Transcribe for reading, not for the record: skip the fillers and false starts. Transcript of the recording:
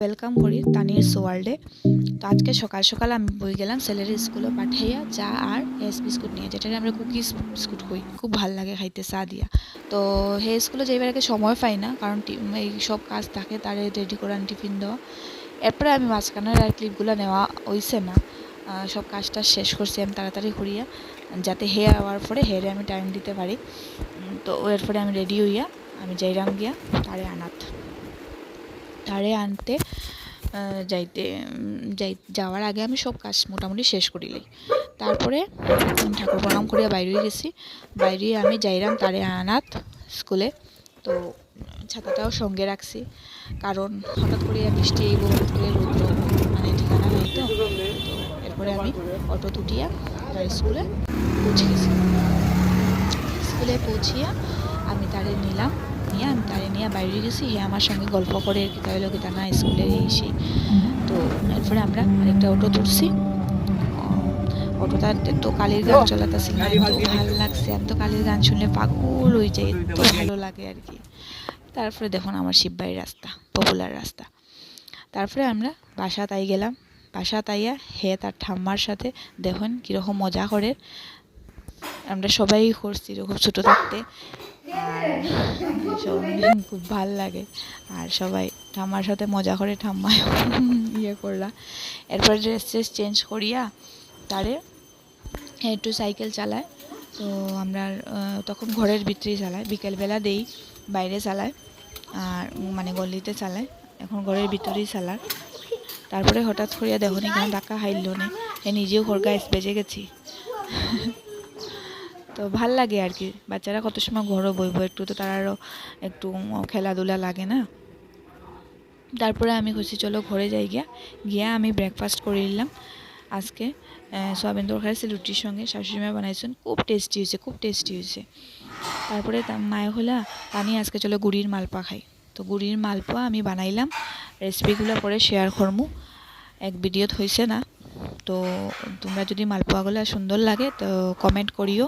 Welcome করি তানির ওয়ার্ল্ডে। তো আজকে সকাল সকাল আমি বই গেলাম ছেলের স্কুলে পাঠাইয়া চা আর এস বিস্কুট নিয়ে, যেটা আমরা কুকিজ বিস্কুট কই, খুব ভাল লাগে খাইতে চা দিয়া। তো হে স্কুলে যাইবার আগে সময় পাই না, কারণ এই সব কাজ থাকে, তারে রেডি করান টিফিন দেওয়া। এরপরে আমি মাঝখানের আর ক্লিপগুলো নেওয়া হইছে না, সব কাজটা শেষ করছি আমি তাড়াতাড়ি করিয়া, যাতে হে আওয়ার পরে হেরে আমি টাইম দিতে পারি। তো এরপরে আমি রেডি হইয়া আমি যাইরাম গিয়া তারে আনতে যাওয়ার আগে আমি সব কাজ মোটামুটি শেষ করিলাই। তারপরে ঠাকুর প্রণাম করিয়া বাইরে গেছি, বাইরে আমি যাইরাম তারে আনাত স্কুলে। তো ছাতাটাও সঙ্গে রাখছি, কারণ হঠাৎ করে বৃষ্টি এইব, হঠাৎ করে রৌদ্র, মানে ঠিকানা নাই। তো এরপরে আমি অটো তুটিয়া তার স্কুলে পৌঁছে গেছি। স্কুলে পৌঁছিয়া আমি তারে নিলাম, আমি তারে নিয়ে বাইরে গেছি। হে আমার সঙ্গে গল্প করে আর কি, তাহলে কি তা না স্কুলে এসে। তো এরপরে আমরা আরেকটা অটো তুলছি। অটোটা তো কালির গান চলাতেছিল না, এত ভালো লাগছে। আমি তো কালির গান শুনলে পাগল হয়ে যাই, এত ভালো লাগে আর কি। তারপরে দেখুন আমার শিববাড়ির রাস্তা, পপুলার রাস্তা। তারপরে আমরা বাসা তাই গেলাম। বাসা তাইয়া হে তার ঠাম্মার সাথে দেখুন কীরকম মজা করে। আমরা সবাই করছি এরকম ছোটো থাকতে, আর খুব ভাল লাগে। আর সবাই ঠাম্মার সাথে মজা করে, ঠাম্মায় ইয়ে করলা। এরপর ড্রেস চেঞ্জ করিয়া তারে একটু সাইকেল চালায়। তো আমরা তখন ঘরের ভিতরেই চালায়, বিকেলবেলা দেই বাইরে চালায়, আর মানে গলিতে চালায়, এখন ঘরের ভিতরেই চালার। তারপরে হঠাৎ করিয়া দেখুন এখানে ধাক্কা খাইল নে, নিজেও গাইস বেজে গেছি। তো ভাল লাগে আর কি, বাচ্চারা কত সময় ঘরও বইব, একটু তো তারারও একটু খেলাধুলা লাগে না। তারপরে আমি খুশি চলো ঘরে যাই গিয়া আমি ব্রেকফাস্ট করে নিলাম। আজকে সয়াবিন তরকারি ছিল রুটির সঙ্গে, শাশুড়িমা বানাইছেন, খুব টেস্টি হয়েছে। তারপরে মায়ে হলা পানি আজকে চলো গুড়ির মালপোয়া খাই। তো গুড়ির মালপোয়া আমি বানাইলাম, রেসিপিগুলো পরে শেয়ার করমু, এক ভিডিওত হয়েছে না। তো তোমরা যদি মালপোয়াগুলো সুন্দর লাগে তো কমেন্ট করিও।